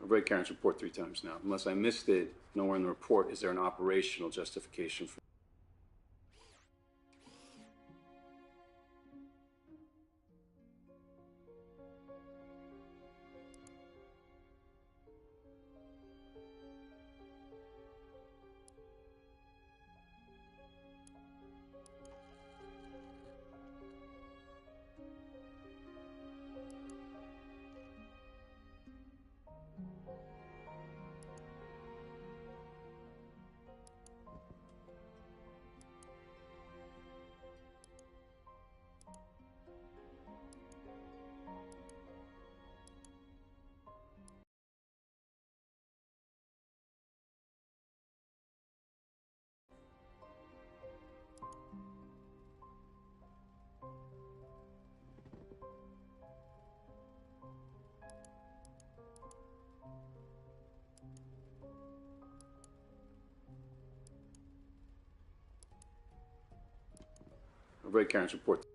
I've read Karen's report 3 times now. Unless I missed it, nowhere in the report is there an operational justification for. I've read Karen's report.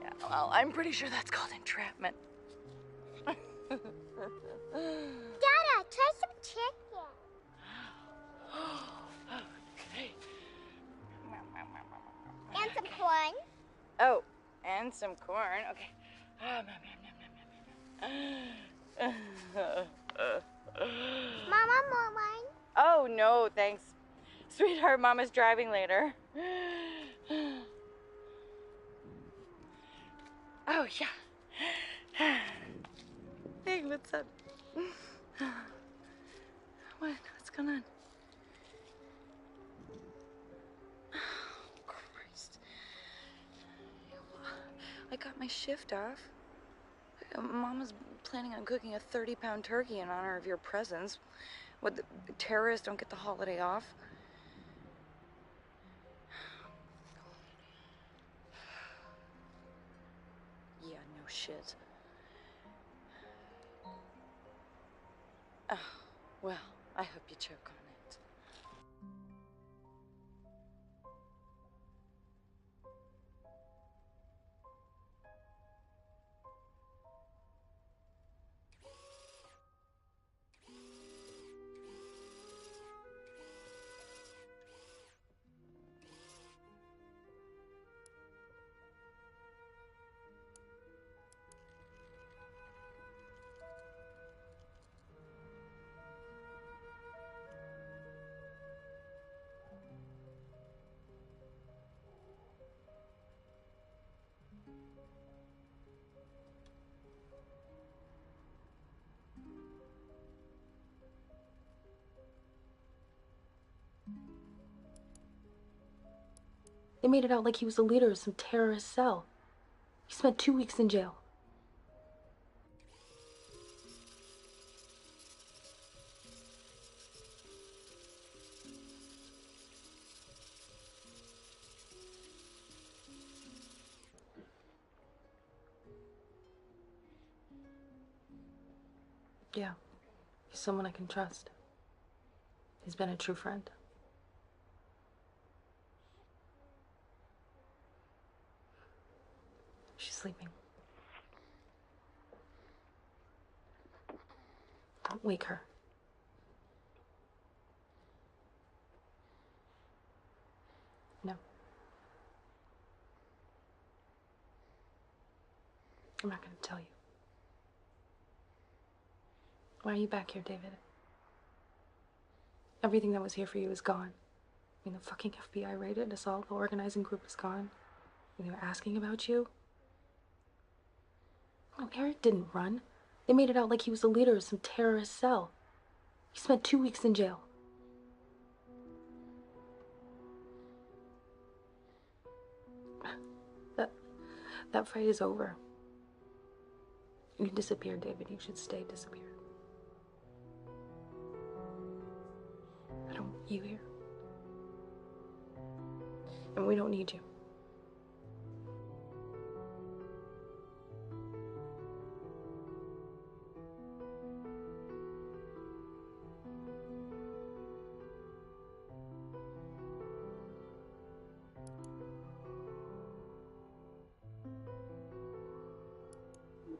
Yeah, well, I'm pretty sure that's called entrapment. Dada, try some chicken. Okay. And some corn. Oh, and some corn. Okay. Mama, more wine? Oh, no, thanks. Sweetheart, Mama's driving later. Oh, yeah. Hey, what's up? What's going on? Oh, Christ. I got my shift off. Mama's planning on cooking a 30-pound turkey in honor of your presence. What, the terrorists don't get the holiday off? Yeah, no shit. Oh, well, I hope you choke on it. They made it out like he was the leader of some terrorist cell. He spent 2 weeks in jail. Yeah, he's someone I can trust. He's been a true friend. She's sleeping. Don't wake her. No. I'm not gonna tell you. Why are you back here, David? Everything that was here for you is gone. I mean, the fucking FBI raided us all. The organizing group is gone. And they were asking about you. No, Eric didn't run. They made it out like he was the leader of some terrorist cell. He spent 2 weeks in jail. That fight is over. You disappeared, David. You should stay disappeared. I don't want you here. And we don't need you.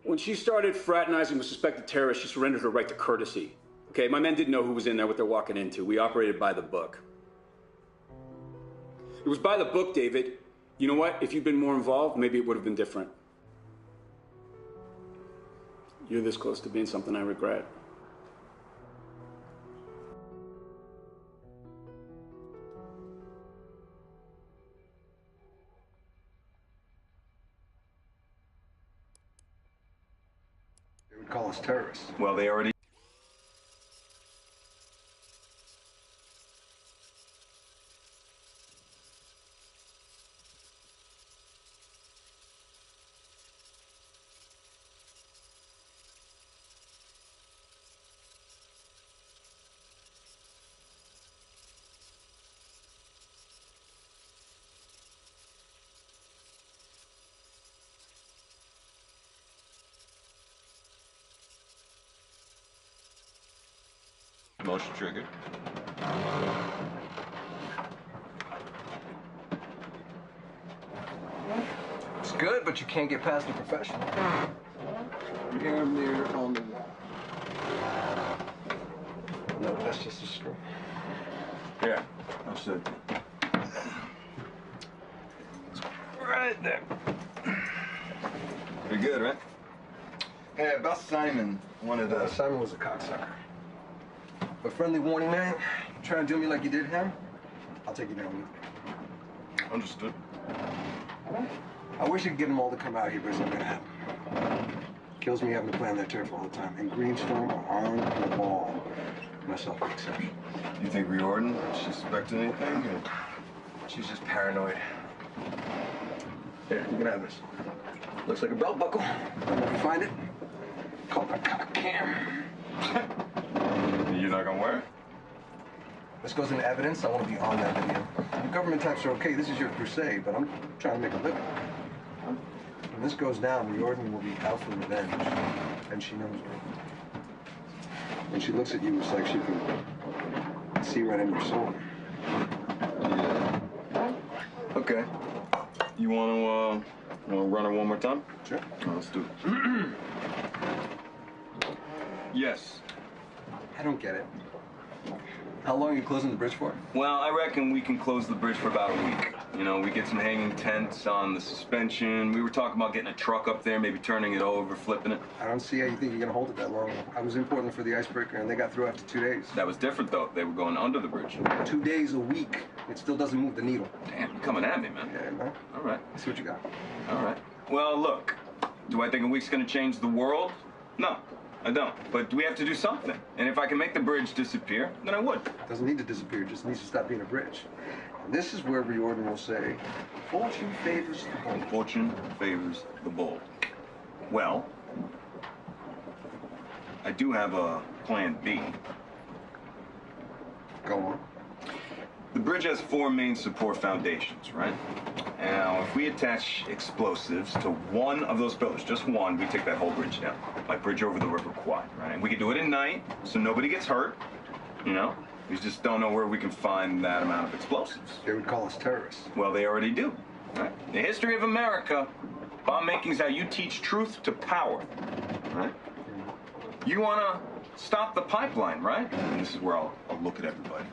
When she started fraternizing with suspected terrorists, she surrendered her right to courtesy. Okay, my men didn't know who was in there, what they're walking into. We operated by the book. It was by the book, David. You know what? If you'd been more involved, maybe it would have been different. You're this close to being something I regret. They would call us terrorists. Well, they already... Motion triggered. It's good, but you can't get past the professional. Damn near on the wall. No, that's just a screw. Yeah, understood. Right there. Pretty good, right? Hey, about Simon, wanted to... Simon was a cocksucker. A friendly warning, man. Trying to do me like you did him, I'll take you down with me. Understood. I wish I could get them all to come out here, but it's not gonna happen. Kills me having to plan that turf all the time. And Greenstorm are on the ball. Myself an exception. You think Riordan suspected anything? Or... She's just paranoid. Here, you can have this. Looks like a belt buckle. If you find it, call it a cock cam. You're not gonna wear it? This goes into evidence. I want to be on that video. The government types are okay. This is your crusade, but I'm trying to make a living. When this goes down, Riordan will be out for revenge, and she knows it. When she looks at you, it's like she can see right in your soul. Yeah. Okay. You wanna run it one more time? Sure. Let's do it. Yes. I don't get it. How long are you closing the bridge for? Well, I reckon we can close the bridge for about a week. You know, we get some hanging tents on the suspension. We were talking about getting a truck up there, maybe turning it over, flipping it. I don't see how you think you're gonna hold it that long. I was in Portland for the icebreaker, and they got through after 2 days. That was different, though. They were going under the bridge. 2 days a week. It still doesn't move the needle. Damn, you're coming at me, man. Yeah, man. All right. Let's see what you got. All right. Well, look, do I think a week's gonna change the world? No, I don't. But we have to do something. And if I can make the bridge disappear, then I would. It doesn't need to disappear, it just needs to stop being a bridge. And this is where Riordan will say, fortune favors the bold. Fortune favors the bold. Well, I do have a plan B. Go on. The bridge has 4 main support foundations, right? Now, if we attach explosives to one of those pillars, just one, we take that whole bridge down. Like bridge over the River Kwai, right? And we can do it at night, so nobody gets hurt, you know? We just don't know where we can find that amount of explosives. They would call us terrorists. Well, they already do, right? The history of America, bomb making is how you teach truth to power, right? You want to stop the pipeline, right? And this is where I'll look at everybody.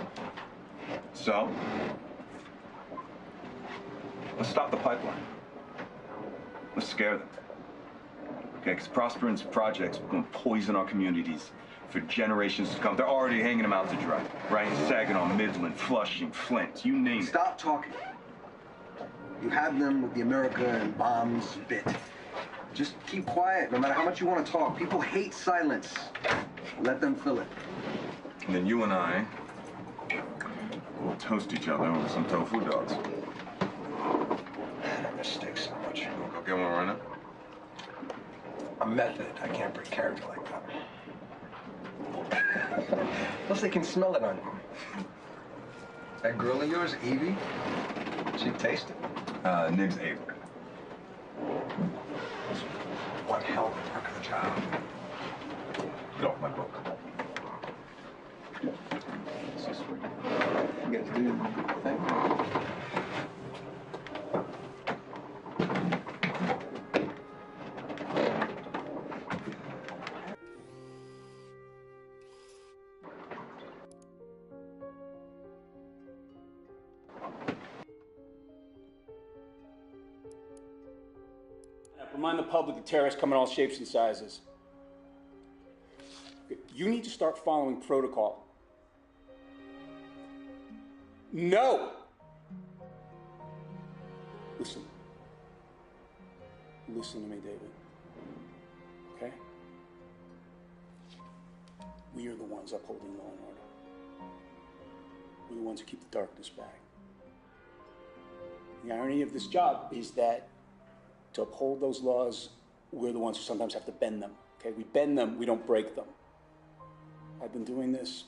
So, let's stop the pipeline. Let's scare them. Okay, because Prosperon's projects are going to poison our communities for generations to come. They're already hanging them out to dry, right? Saginaw, Midland, Flushing, Flint, you name it. Stop talking. You have them with the America and bombs bit. Just keep quiet, no matter how much you want to talk. People hate silence. Let them fill it. And then you and I will toast each other with some tofu dogs. I miss steaks so much. Go get one right now. A method. I can't break character like that. Plus, they can smell it on you. That girl of yours, Evie, she tasted it. Name's Avery. One hell of a work of the job. Get off my book. So sweet. You get to do the thing. Remind the public that terrorists come in all shapes and sizes. You need to start following protocol. No! Listen. Listen to me, David. Okay? We are the ones upholding law and order. We're the ones who keep the darkness back. The irony of this job is that to uphold those laws, we're the ones who sometimes have to bend them. Okay? We bend them, we don't break them. I've been doing this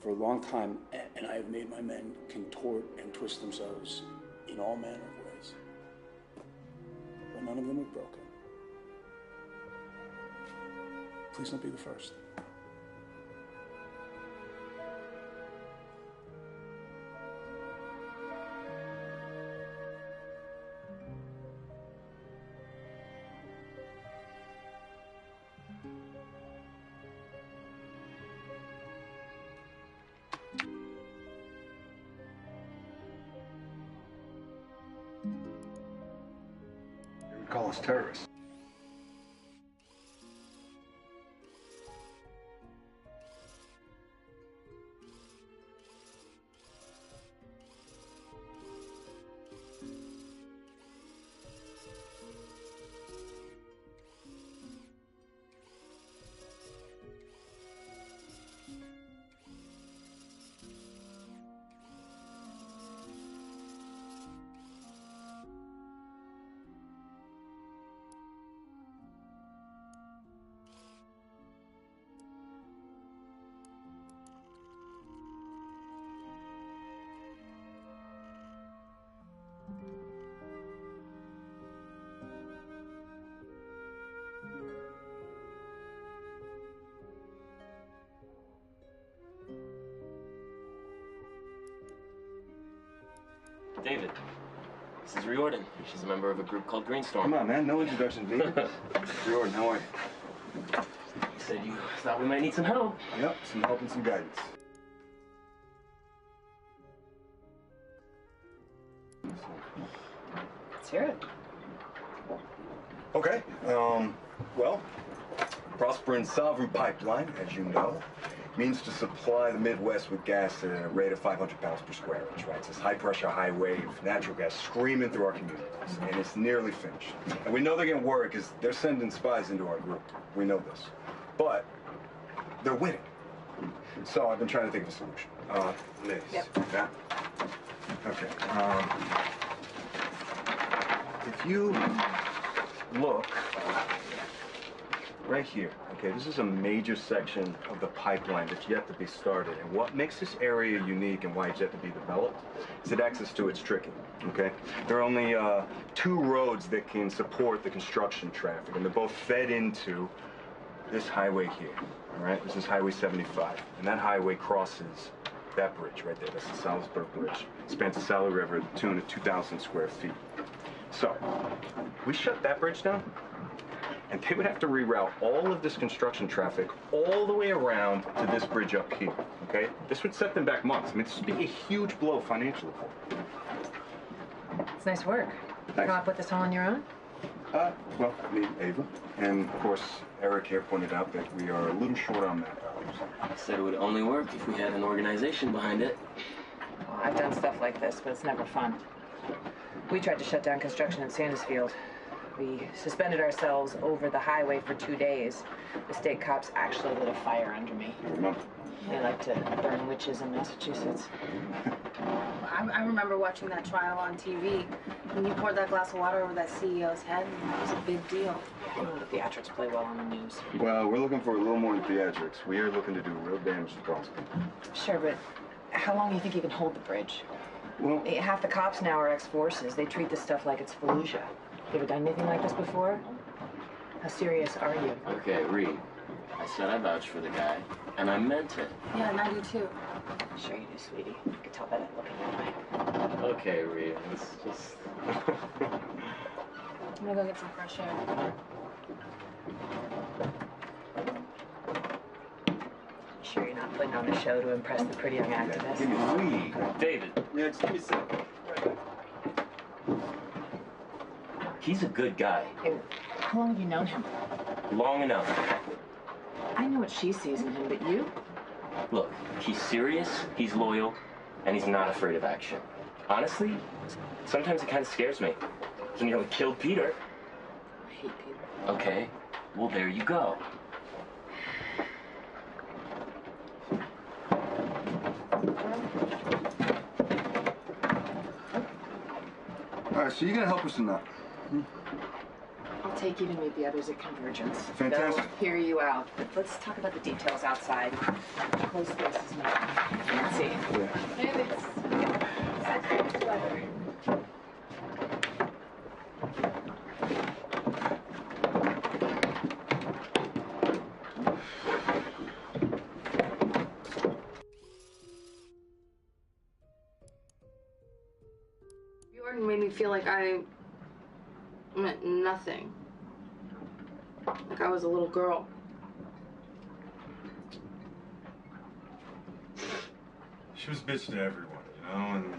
for a long time, and I have made my men contort and twist themselves in all manner of ways. But none of them have broken. Please don't be the first. They would call us terrorists. David, this is Riordan. She's a member of a group called Greenstorm. Come on, man. No introduction, David. Riordan, how are you? You said you thought we might need some help. Yep, some help and some guidance. Let's hear it. Okay, well, Prosper and Sovereign Pipeline, as you know, means to supply the Midwest with gas at a rate of 500 pounds per square inch, right? It's this high-pressure, high-wave natural gas screaming through our communities, and it's nearly finished. And we know they're going to work because they're sending spies into our group. We know this. But they're winning. So I've been trying to think of a solution. Liz. Yep. Yeah? Okay. If you look right here, okay, this is a major section of the pipeline that's yet to be started. And what makes this area unique and why it's yet to be developed is that access to it's tricky, okay? There are only 2 roads that can support the construction traffic, and they're both fed into this highway here, all right? This is Highway 75, and that highway crosses that bridge right there. That's the Salisbury Bridge. It spans the Sally River to the tune of 2,000 square feet. So, we shut that bridge down, and they would have to reroute all of this construction traffic all the way around to this bridge up here, okay? This would set them back months. I mean, this would be a huge blow financially for them. It's nice work. You Thanks. come up with this all on your own? Well, me, Ava, and of course, Eric here pointed out that we are a little short on manpower. Said it would only work if we had an organization behind it. Well, I've done stuff like this, but it's never fun. We tried to shut down construction in Sandusfield. We suspended ourselves over the highway for 2 days. The state cops actually lit a fire under me. I remember. They like to burn witches in Massachusetts. I remember watching that trial on TV. When you poured that glass of water over that CEO's head, it was a big deal. You know, the theatrics play well on the news. Well, we're looking for a little more than theatrics. We are looking to do real damage to Bronx. Sure, but how long do you think you can hold the bridge? Well, Half the cops now are ex-forces. They treat this stuff like it's Fallujah. You ever done anything like this before? How serious are you? Okay, Reed. I said I vouched for the guy, and I meant it. Yeah, and I do too. Sure you do, sweetie. I could tell by that look in your eye. Okay, Reed. Let's just... I'm gonna go get some fresh air. Sure you're not putting on a show to impress the pretty young activist? give me a Reed. David. Yeah, just give me a second. Right. He's a good guy. Hey, how long have you known him? Long enough. I know what she sees in him, but you? Look, he's serious, he's loyal, and he's not afraid of action. Honestly, sometimes it kind of scares me. He nearly killed Peter. I hate Peter. Okay, well, there you go. All right, so you're gonna help us or not? I'll take you to meet the others at Convergence. Fantastic. They'll hear you out. But let's talk about the details outside. Close spaces now. Nancy. Yeah. And it's such nice weather. Jordan made me feel like I meant nothing. Like I was a little girl. She was bitch to everyone, you know, and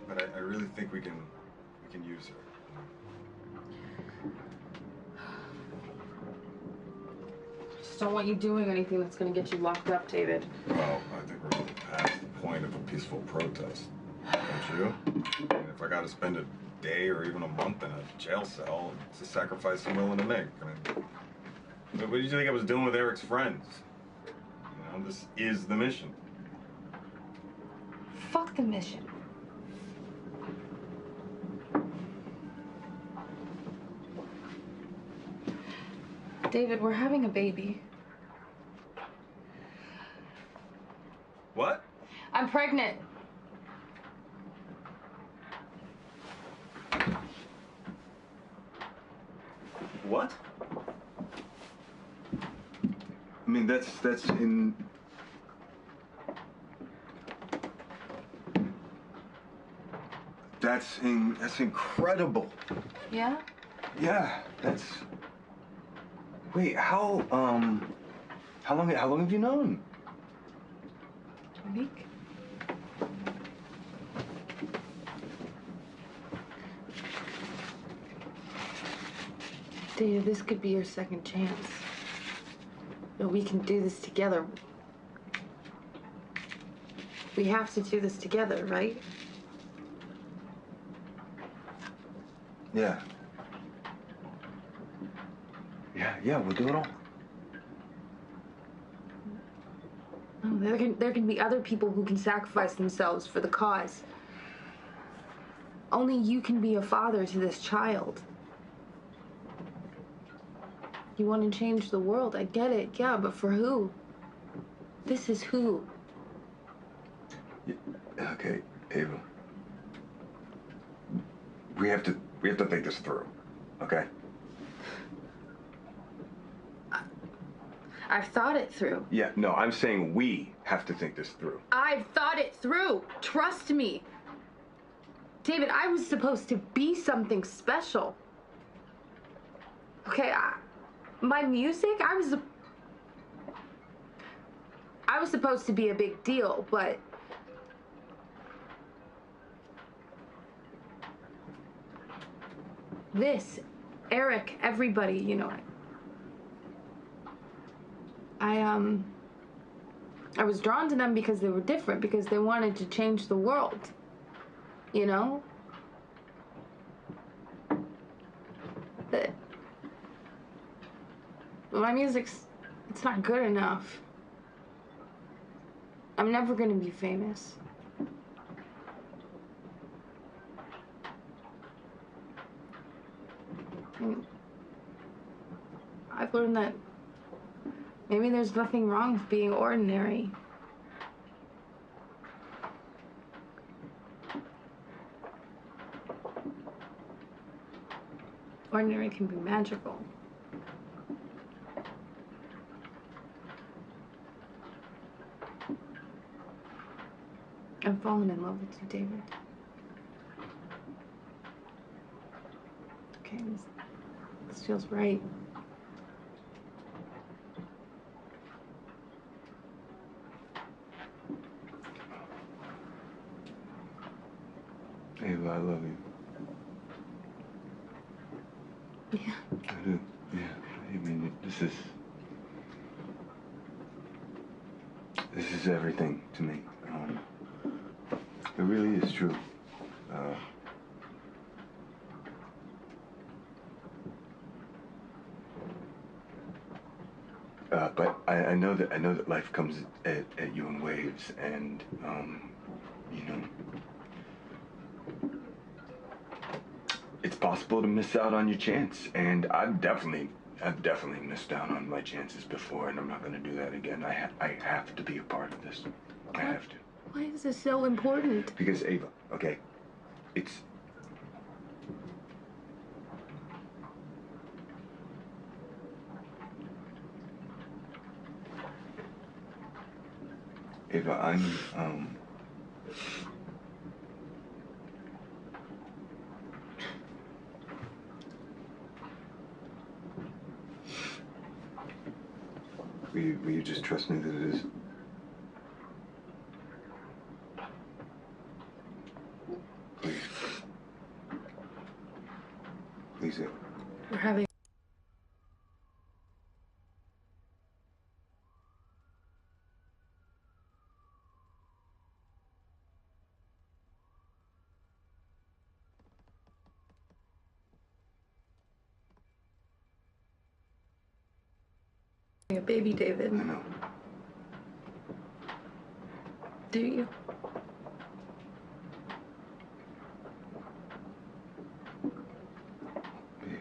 but I really think we can use her. Just don't want you doing anything that's gonna get you locked up, David. Well, I think we're past the point of a peaceful protest, don't you? I mean, if I got to spend a day or even a month in a jail cell, it's a sacrifice I'm willing to make. I mean, what did you think I was doing with Eric's friends? You know, this is the mission. Fuck the mission. David, we're having a baby. What? I'm pregnant. What? I mean, that's in. That's incredible. Yeah? Yeah, that's. Wait, how long have you known? A week? David, this could be your second chance. But we can do this together. We have to do this together, right? Yeah. Yeah, we'll do it all. Oh, there can be other people who can sacrifice themselves for the cause. Only you can be a father to this child. You want to change the world, I get it, yeah, but for who? This is who. Yeah, okay, Ava. We have to think this through, okay? I've thought it through. Yeah, no, I'm saying we have to think this through. I've thought it through. Trust me. David, I was supposed to be something special. Okay, my music, I was supposed to be a big deal, but this, Eric, everybody, you know, I was drawn to them because they were different, because they wanted to change the world, you know? But my music's, it's not good enough. I'm never gonna be famous. And I've learned that maybe there's nothing wrong with being ordinary. Ordinary can be magical. I've fallen in love with you, David. Okay, this feels right. Ava, I love you. do. Yeah. I mean, this is everything to me. It really is true. But I know that life comes at you in waves, and you know, it's possible to miss out on your chance. And I've definitely missed out on my chances before, and I'm not going to do that again. I have to be a part of this. I have to. Why is this so important? Because Ava, okay, it's. Ava, I'm, will you just trust me that it is? Please. Please, Ava. We're having a baby, David. I know. Do you? Baby,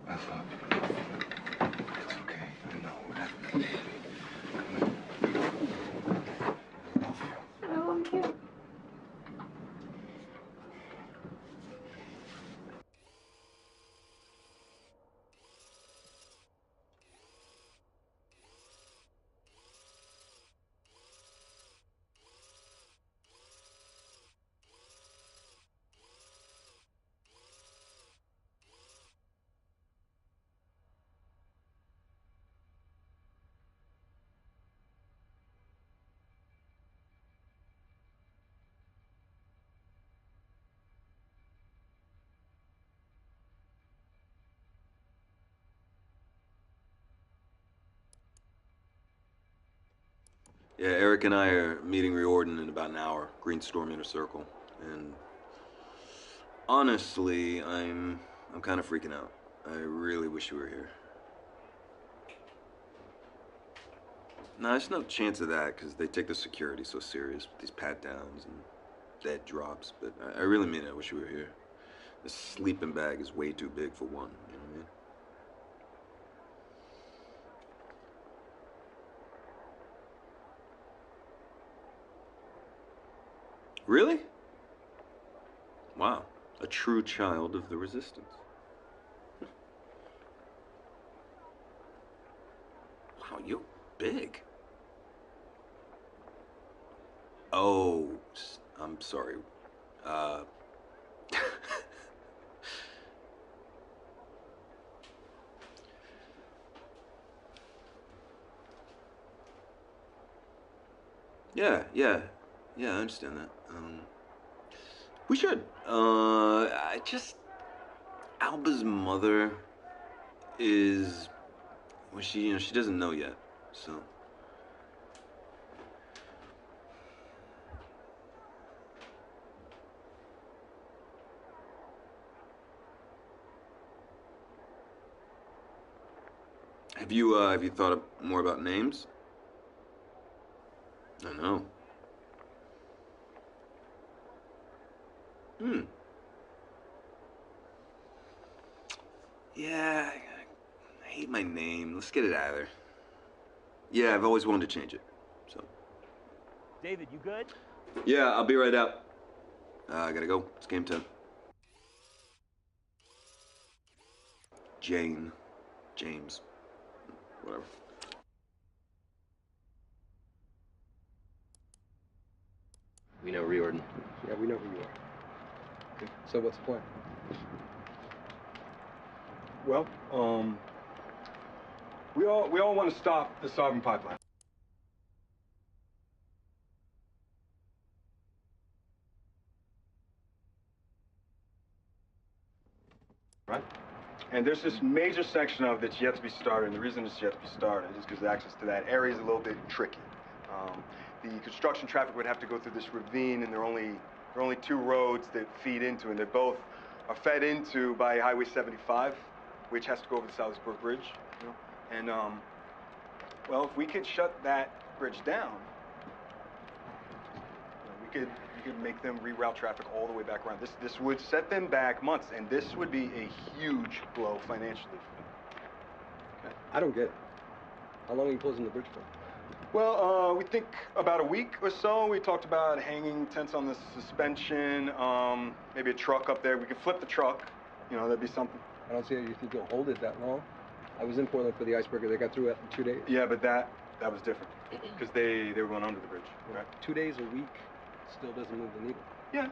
I love you. It's okay. I know what happened, baby. I love you. I love you. Yeah, Eric and I are meeting Riordan in about an hour. Greenstorm Inner Circle. And honestly, I'm kind of freaking out. I really wish you were here. No, there's no chance of that because they take the security so serious with these pat-downs and dead drops. But I really mean it. I wish you were here. The sleeping bag is way too big for one. You know what I mean? Really? Wow. A true child of the resistance. Wow, you're big. Oh, I'm sorry. Yeah, I understand that. We should. Alba's mother is, well, she doesn't know yet, so. Have you thought more about names? I know. Yeah, I hate my name. Let's get it out of there. Yeah, I've always wanted to change it, so. David, you good? Yeah, I'll be right out. I gotta go. It's game time. James, whatever. We know Riordan. Yeah, we know who you are. Okay, so what's the plan? Well, we all want to stop the Sovereign Pipeline. right? And there's this major section of it that's yet to be started, and the reason it's yet to be started is because access to that area is a little bit tricky. The construction traffic would have to go through this ravine, and there are only two roads that feed into it, and they both are fed into by Highway 75, which has to go over the Salisbury Bridge, you know? And, well, if we could shut that bridge down, you know, we could make them reroute traffic all the way back around. This would set them back months, and this would be a huge blow financially for them. Okay? I don't get it. How long are you closing the bridge for? Well, we think about a week or so. We talked about hanging tents on the suspension, maybe a truck up there. We could flip the truck. You know, that'd be something. I don't see how you think you'll hold it that long. I was in Portland for the icebreaker. They got through it in 2 days. Yeah, but that was different because they were going under the bridge. Right? 2 days a week still doesn't move the needle. Yeah.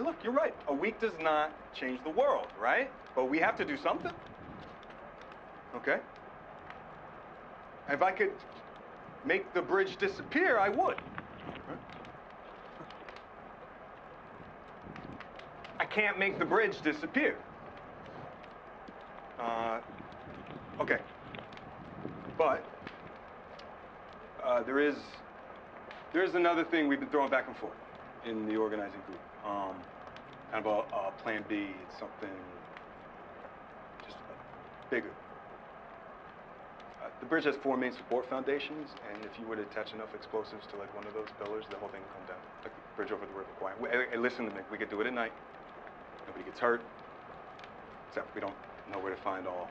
Look, you're right. A week does not change the world, right? But we have to do something. Okay? If I could make the bridge disappear, I would. I can't make the bridge disappear. Okay. But there is another thing we've been throwing back and forth in the organizing group. Kind of a plan B. It's something just bigger. The bridge has 4 main support foundations, and if you were to attach enough explosives to like one of those pillars, the whole thing would come down. Like the bridge over the River Kwai. Listen to me, we could do it at night. Nobody gets hurt, except we don't know where to find all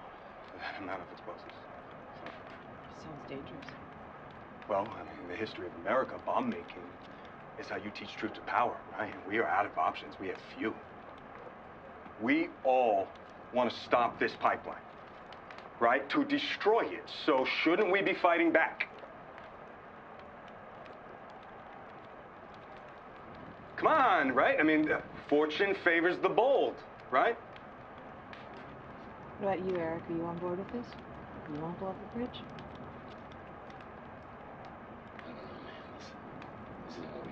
that amount of explosives. Sounds dangerous. Well, I mean, in the history of America, bomb making is how you teach truth to power, right? And we are out of options. We have few. We all want to stop this pipeline, right? To destroy it. So shouldn't we be fighting back? Come on, right? I mean, fortune favors the bold, right? What about you, Eric? Are you on board with this? You want to blow up the bridge?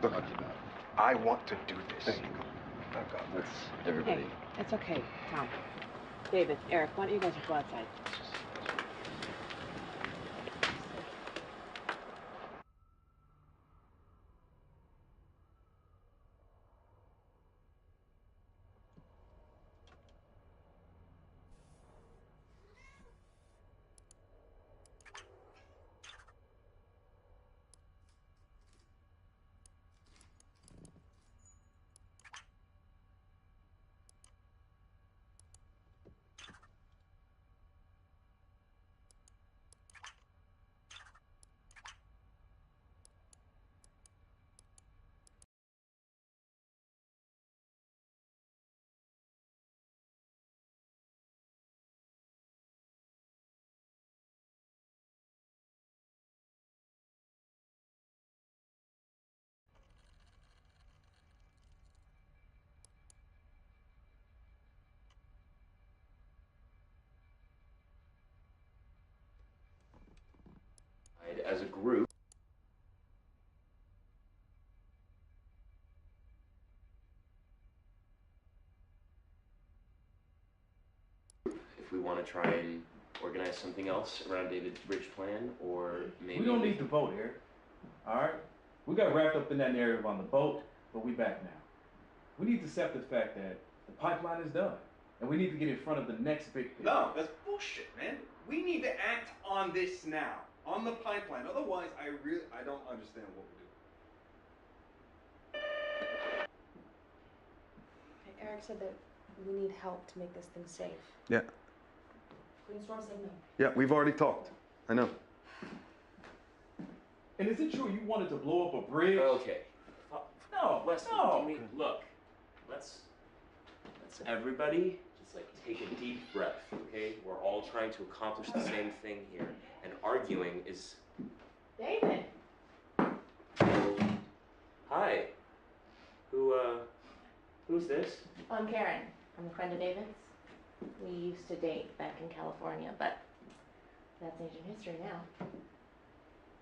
Look, I want to do this. Let's everybody. Hey, it's okay, Tom. David, Eric, why don't you guys go outside? As a group, if we want to try and organize something else around David's bridge plan, or maybe we don't need to vote here. All right, we got wrapped up in that narrative on the boat, but we back now. We need to accept the fact that the pipeline is done, and we need to get in front of the next big thing. No, that's bullshit, man. We need to act on this now. On the pipeline. Otherwise, I don't understand what we're doing. Eric said that we need help to make this thing safe. Yeah. Green Storm said no. Yeah, we've already talked. I know. And is it true you wanted to blow up a bridge? Okay. No, Wesley, no. look, let's everybody just like take a deep breath, okay? We're all trying to accomplish the same thing here, and arguing is. David. Hi. Who's this? I'm Karen. I'm a friend of David's. We used to date back in California, but that's ancient history now.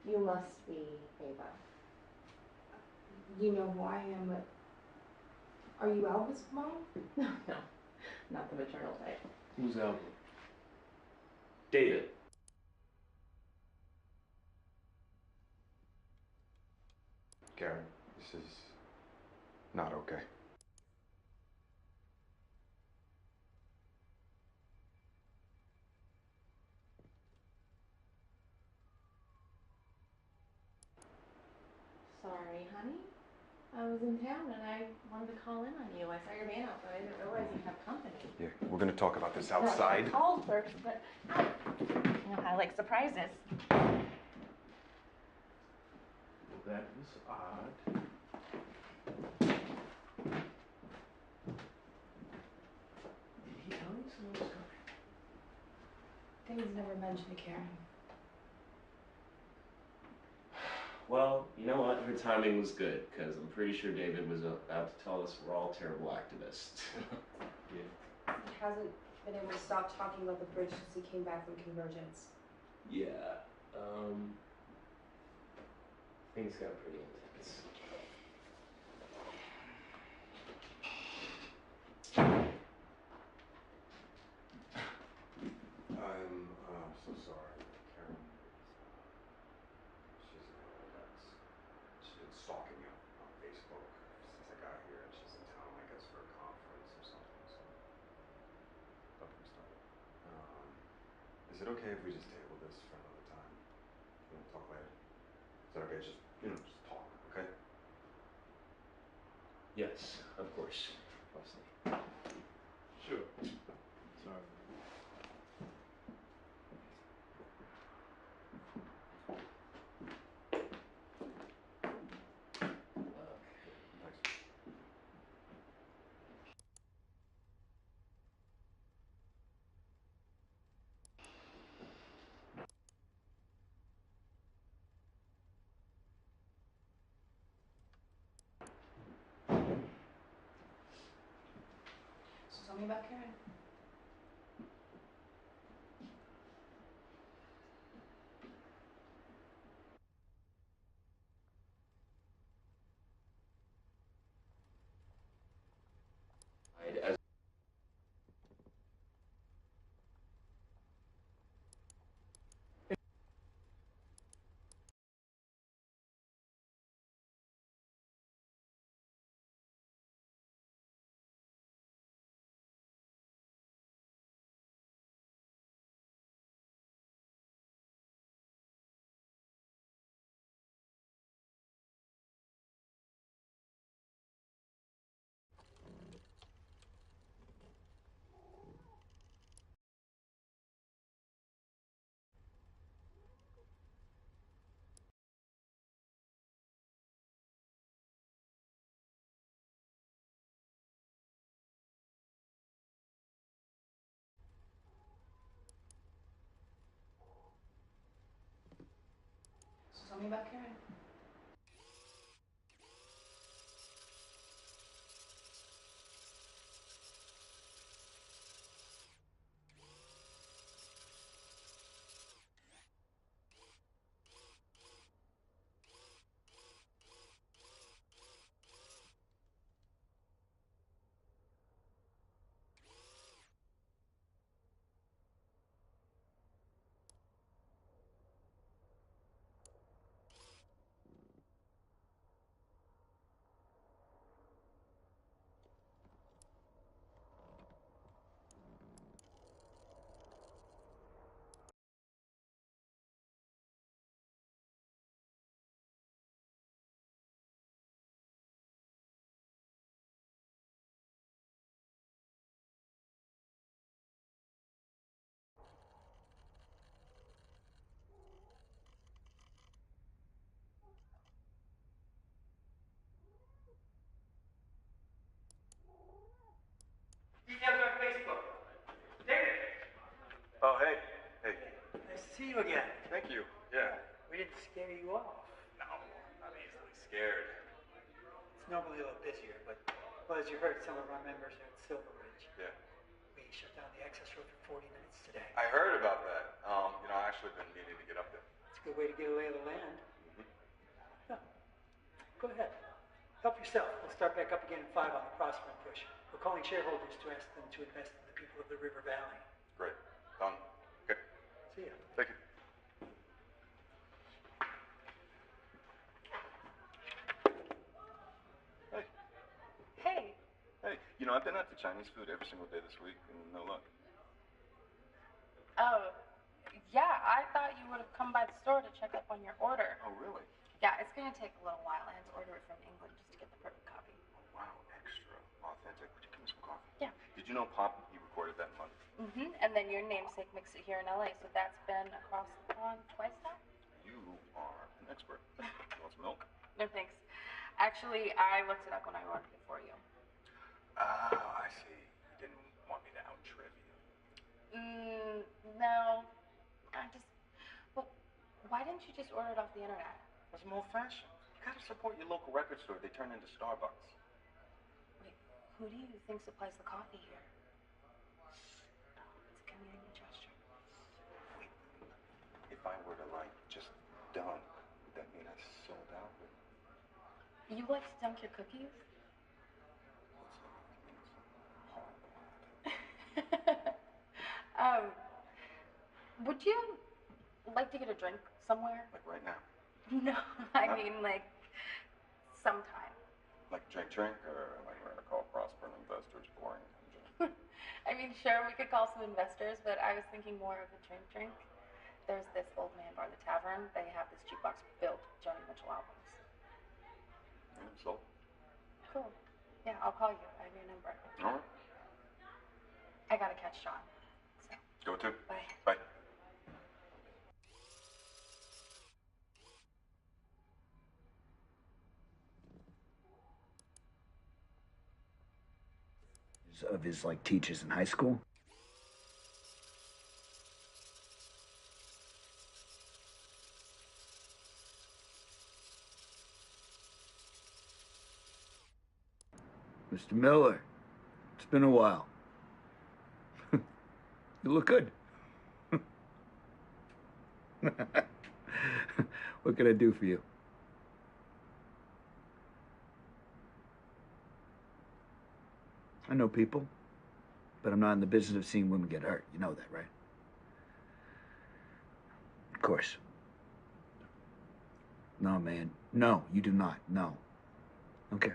You must be Ava. You know who I am, but are you Alva's mom? No. not the maternal type. Who's Albert? David. Karen, this is not okay. Sorry, honey. I was in town and I wanted to call in on you. I saw your van out, but I didn't realize you have company. Yeah, we're gonna talk about this No, outside. I called first, but you know how I like surprises. That was odd. Did he tell you someone was coming? David's never mentioned to Karen. Well, you know what? Her timing was good, because I'm pretty sure David was about to tell us we're all terrible activists. Yeah. He hasn't been able to stop talking about the bridge since he came back from Convergence. Yeah, things got pretty intense. I'm so sorry. Karen she's been stalking you on Facebook since I got here, and she's in town, I guess, for a conference or something, so don't get me started. Is it okay if we just table this for another time? You want to talk later? Is that okay? Just, just talk, okay? Yes, of course. Wesley. Sure. Sorry. So tell me about Karen. As So tell me about Karen. Details on Facebook. David! Oh, hey. Hey. Nice to see you again. Thank you. Yeah. We didn't scare you off. No, I'm easily scared. It's normally a little busier, but well, as you heard, some of our members are at Silver Ridge. Yeah. We shut down the access road for 40 minutes today. I heard about that. I actually been meaning to get up there. It's a good way to get a lay of the land. Mm-hmm. Yeah. Go ahead. Help yourself. We'll start back up again at 5 on the Prosper and push. We'll calling shareholders to ask them to invest in the people of the River Valley. Great. Done. Okay. See ya. Thank you. Hey. Hey. Hey, you know, I've been out to Chinese food every single day this week, and no luck. Oh, yeah, I thought you would have come by the store to check up on your order. Oh, really? Yeah, it's gonna take a little while. I had to order it from England just to get the perfect copy. Oh, wow, extra authentic. Would you give me some coffee? Yeah. Did you know Pop, he recorded that in London? Mm-hmm. And then your namesake mixed it here in LA, so that's been across the pond twice now? You are an expert. You want some milk? No thanks. Actually, I looked it up when I ordered it for you. Oh, I see. You didn't want me to out-trivia. No. Well, why didn't you just order it off the internet? That's more fashion. You gotta support your local record store. They turn into Starbucks. Wait, who do you think supplies the coffee here? It's a community gesture. Wait, if I were to, like, just dunk, would that mean I sold out? You like to dunk your cookies? Would you like to get a drink somewhere? Like right now? No, I mean like sometime. Like drink, or like we're gonna call Prosper and Investors boring? I mean, sure, we could call some investors, but I was thinking more of a drink. There's this Old Man Bar, the Tavern. They have this jukebox built with Joni Mitchell albums. Yeah, sold. Cool. Yeah, I'll call you. I have your number. All right. I gotta catch Sean. So. Go to. Bye. Bye. Of his like teachers in high school. Mr. Miller, it's been a while. You look good. What can I do for you? I know people, but I'm not in the business of seeing women get hurt. You know that, right? Of course. No, man. No, you do not. No. Okay.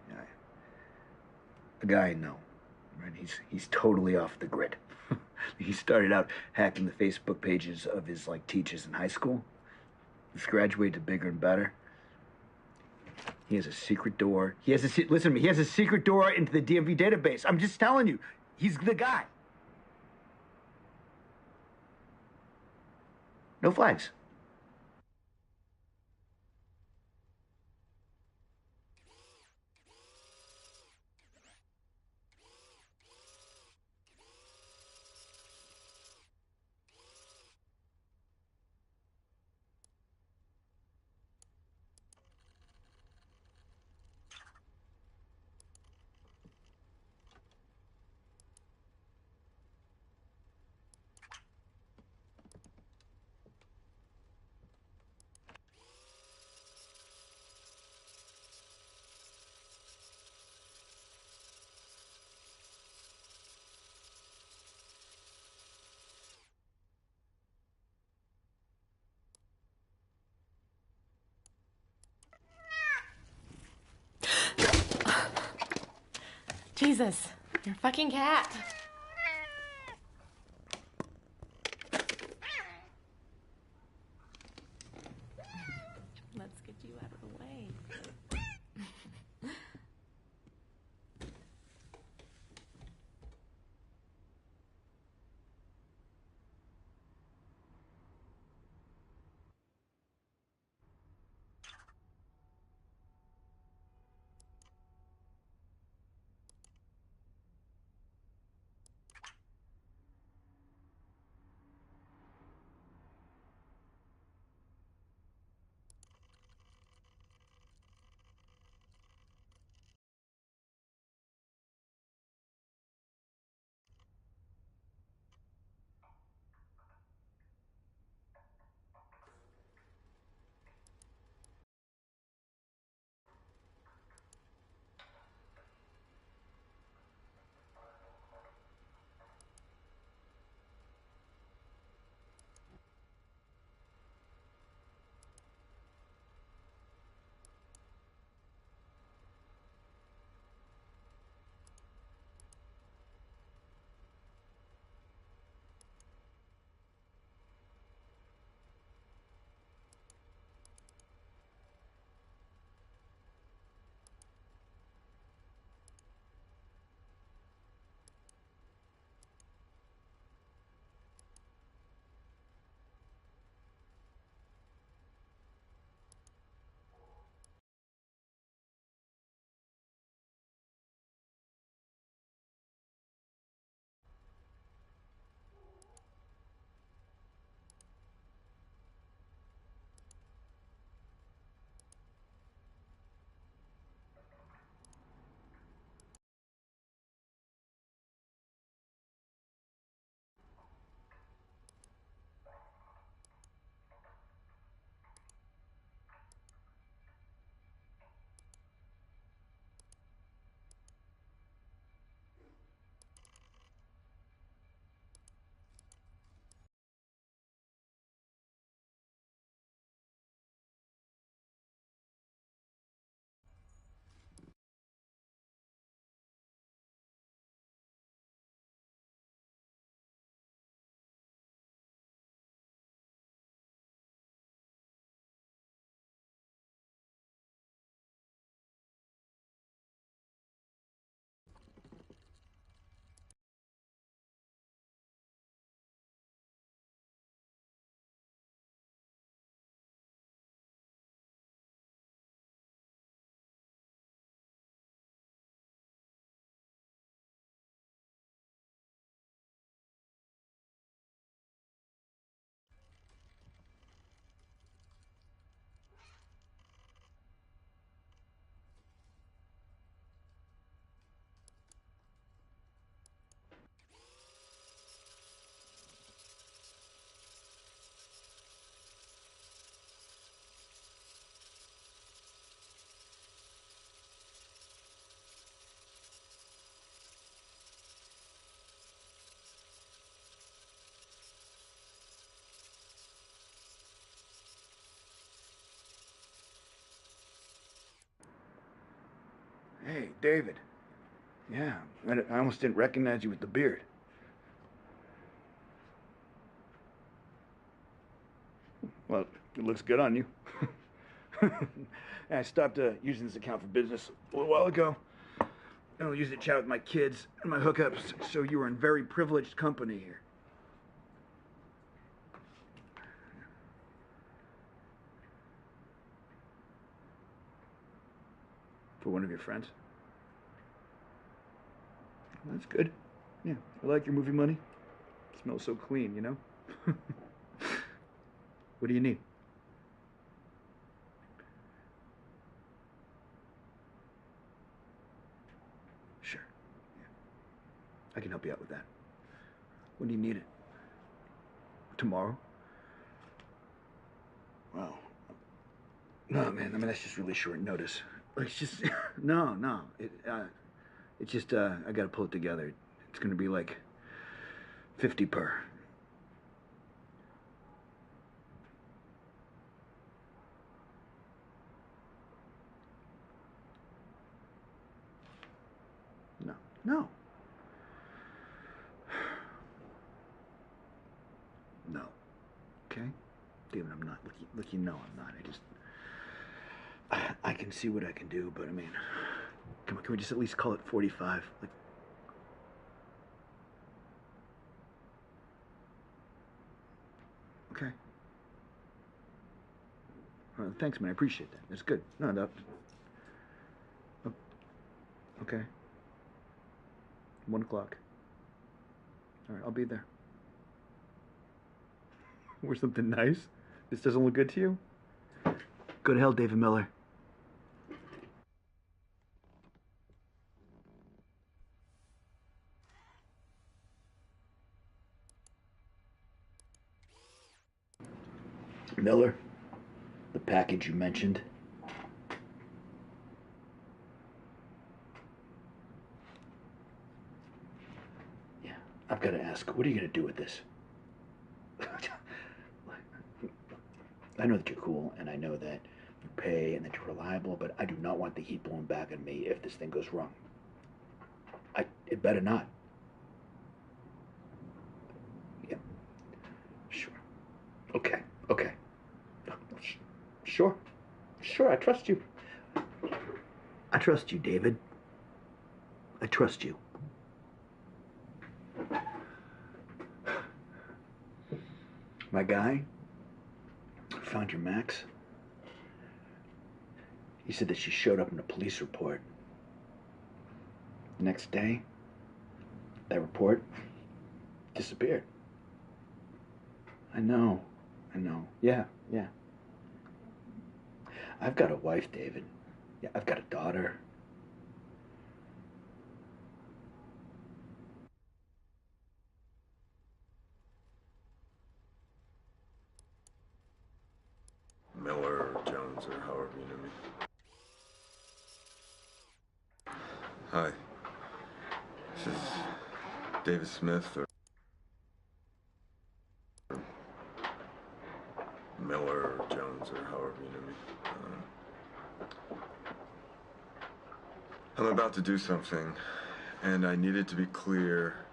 Yeah. A guy I know, right? He's totally off the grid. He started out hacking the Facebook pages of his like teachers in high school. He's graduated to bigger and better. He has a secret door. Listen to me. He has a secret door into the DMV database. I'm just telling you, he's the guy. No flags. Jesus, you're a fucking cat. Let's get you out of the way. Hey, David. Yeah, I almost didn't recognize you with the beard. Well, it looks good on you. I stopped using this account for business a little while ago. I'll use it to chat with my kids and my hookups, so you were in very privileged company here. For one of your friends? That's good. Yeah, I like your movie money. It smells so clean, you know? What do you need? Sure. Yeah. I can help you out with that. When do you need it? Tomorrow? Wow. No, man, I mean, that's just really short notice. It's just, no. It's just, I gotta pull it together. It's gonna be like 50 per. No. No. Okay? David, I'm not. Look, you know I'm not. I can see what I can do, but I mean, come on, can we just at least call it 45? Like, okay. Thanks, man. I appreciate that. That's good. No. Okay. 1 o'clock. All right, I'll be there. Wear something nice? This doesn't look good to you? Go to hell, David Miller. Miller, the package you mentioned. Yeah, I've got to ask, what are you going to do with this? I know that you're cool, and I know that you pay and that you're reliable, but I do not want the heat blown back on me if this thing goes wrong. It better not. Yeah. Sure. Okay. Sure, I trust you. I trust you, David. I trust you. My guy found your Max. He said that she showed up in a police report. The next day, that report disappeared. I know. Yeah. I've got a wife, David. Yeah, I've got a daughter. Miller or Jones or however you know me. Hi. This is David Smith or Miller or Jones or however you know me. I'm about to do something, and I needed to be clear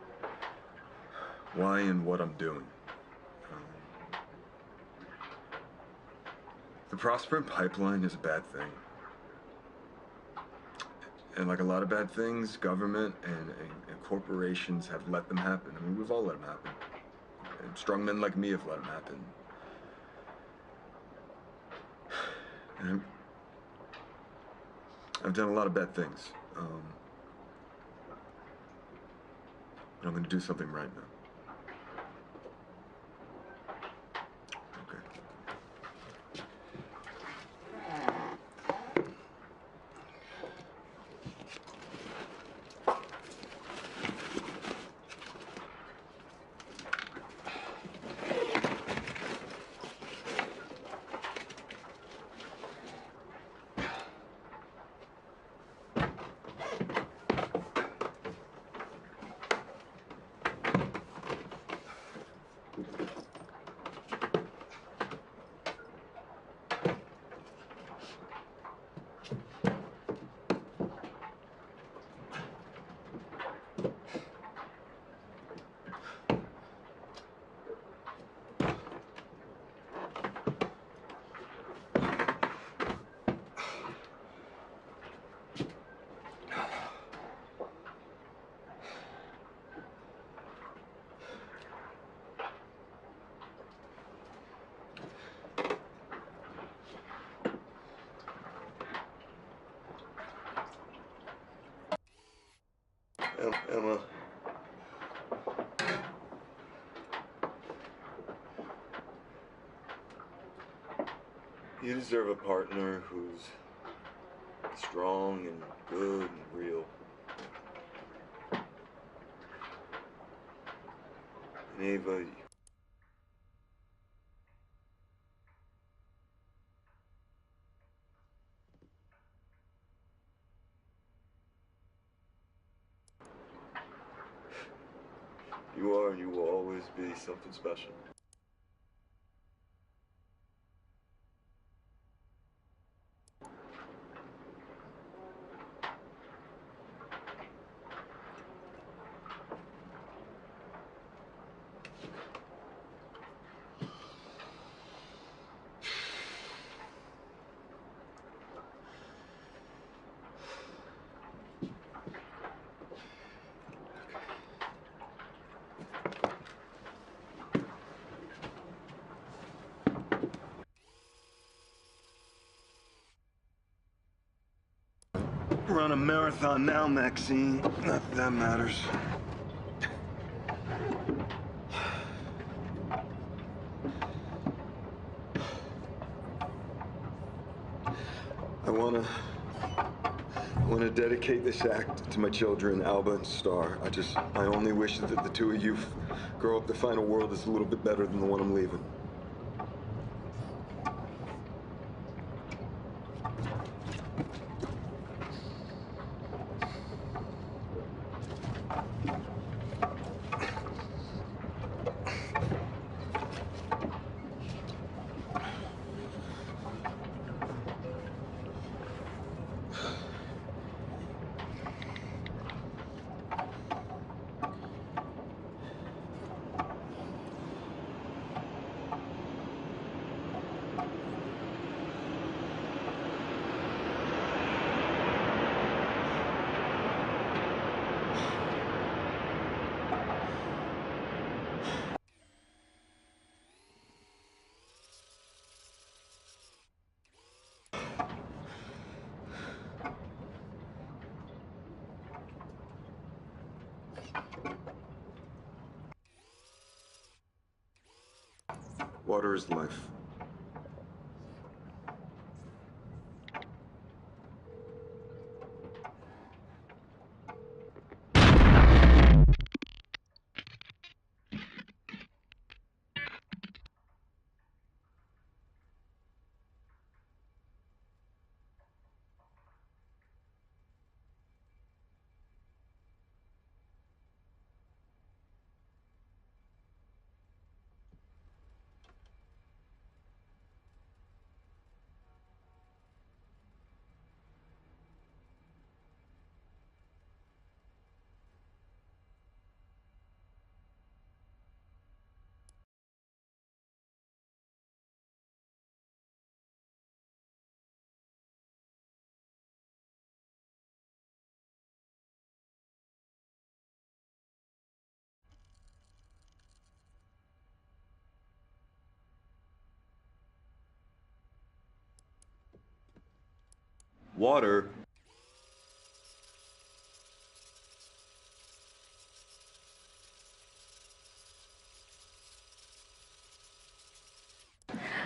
why and what I'm doing. The Prospering Pipeline is a bad thing. And like a lot of bad things, government and corporations have let them happen. I mean, we've all let them happen. And strong men like me have let them happen. And I've done a lot of bad things. And I'm going to do something right now. Emma. You deserve a partner who's strong and good and real. And Ava, you are and you will always be something special. We're on a marathon now, Maxine. Not that that matters. I wanna dedicate this act to my children, Alba and Star. I only wish that the two of you grow up to find a world that's a little bit better than the one I'm leaving. Water is life. Water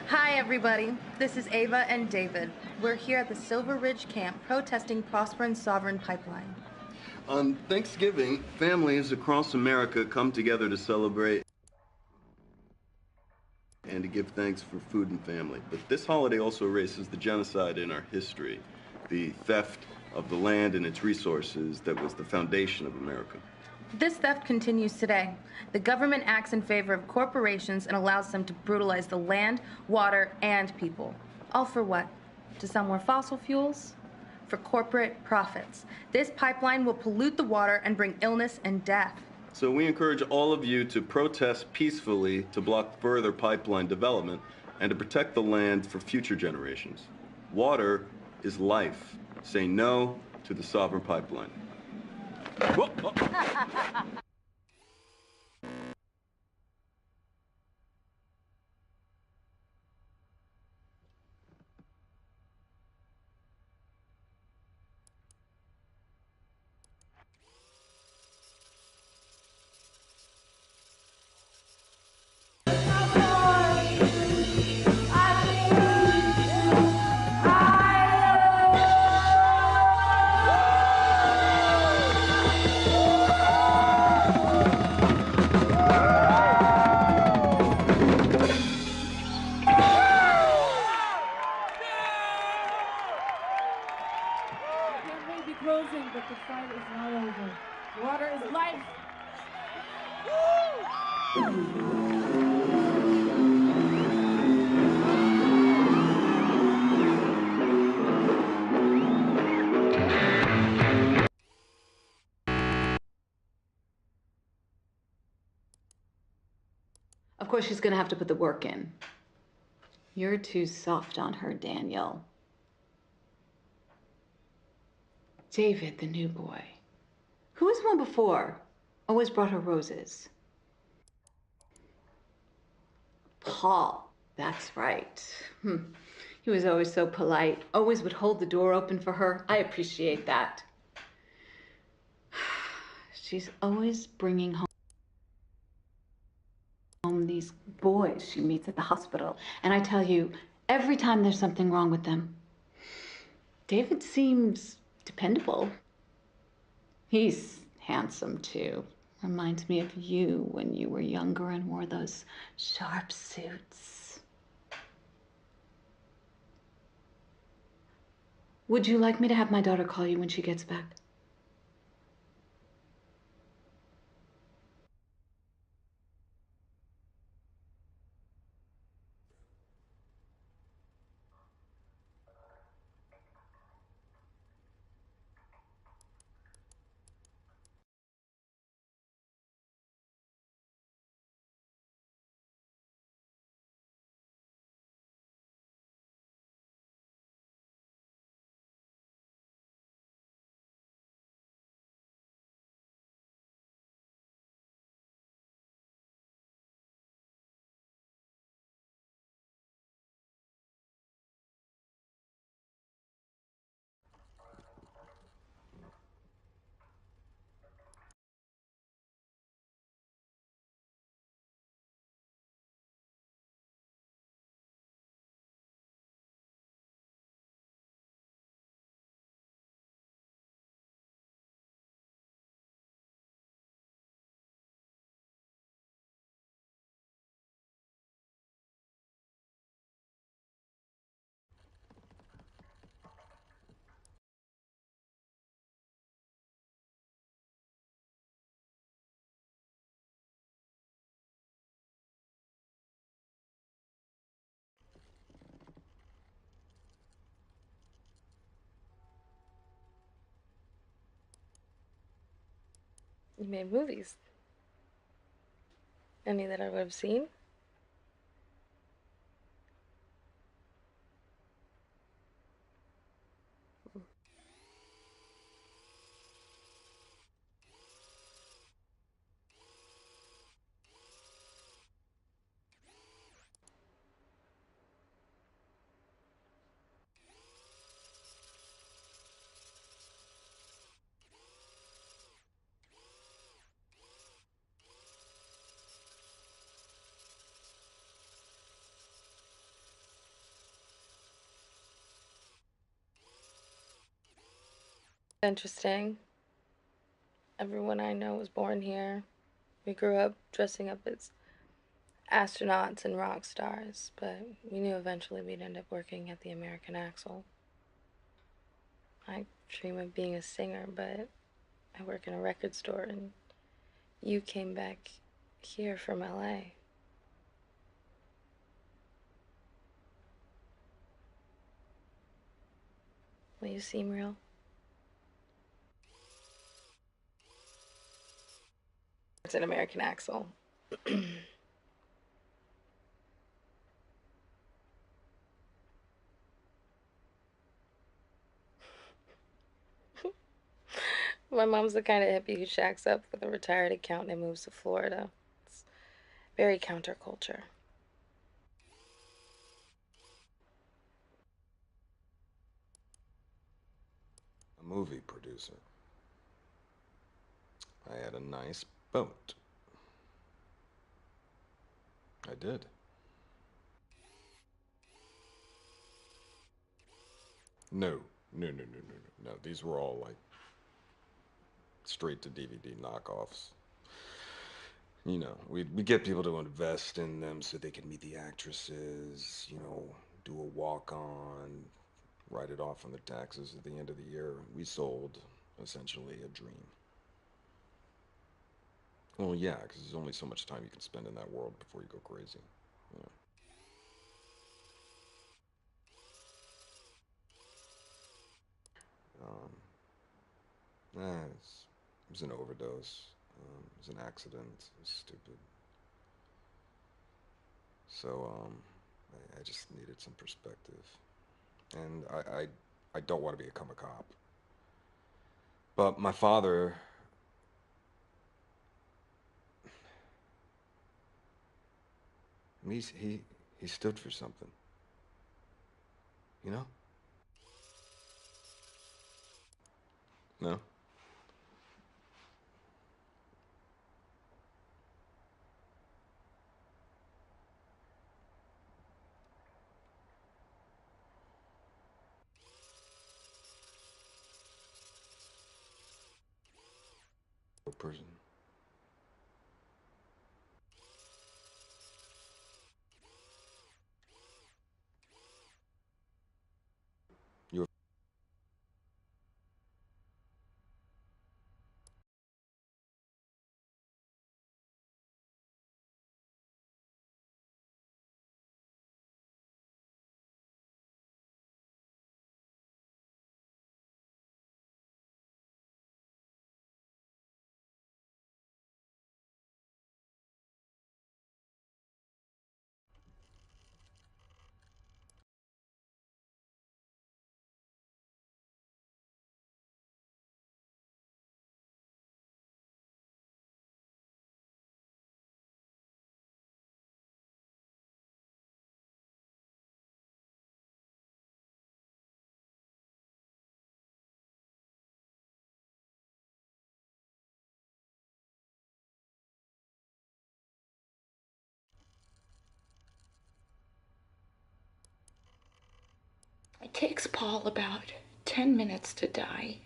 Hi, everybody. This is Ava and David. We're here at the Silver Ridge camp protesting Prosper and Sovereign Pipeline. On Thanksgiving, families across America come together to celebrate and to give thanks for food and family. But this holiday also erases the genocide in our history, the theft of the land and its resources that was the foundation of America. This theft continues today. The government acts in favor of corporations and allows them to brutalize the land, water, and people. All for what? To sell more fossil fuels? For corporate profits. This pipeline will pollute the water and bring illness and death. So we encourage all of you to protest peacefully to block further pipeline development and to protect the land for future generations. Water is life. Say no to the Sovereign Pipeline. Whoa, whoa. losing, but the fight is not over. Water is life. Of course, she's gonna have to put the work in. You're too soft on her, Daniel. David, the new boy. Who was one before? Always brought her roses. Paul, that's right. He was always so polite, always would hold the door open for her. I appreciate that. She's always bringing home these boys she meets at the hospital. And I tell you, every time there's something wrong with them, David seems dependable. He's handsome, too. Reminds me of you when you were younger and wore those sharp suits. Would you like me to have my daughter call you when she gets back? You made movies. Any that I would have seen? Interesting. Everyone I know was born here. We grew up dressing up as astronauts and rock stars, but we knew eventually we'd end up working at the American Axle. I dream of being a singer, but I work in a record store, and you came back here from LA. Will you seem real? It's an American Axle. My mom's the kind of hippie who shacks up with a retired accountant and moves to Florida. It's very counterculture. A movie producer. I had a nice boat. I did. No. No. These were all like straight to DVD knockoffs. You know, we get people to invest in them so they can meet the actresses, you know, do a walk-on, write it off on their taxes at the end of the year. We sold essentially a dream. Well, yeah, because there's only so much time you can spend in that world before you go crazy. You know? It was an overdose. It was an accident. It was stupid. So, I just needed some perspective. And I don't want to become a cop. But my father... he stood for something. You know? No? Person. You're It takes Paul about 10 minutes to die.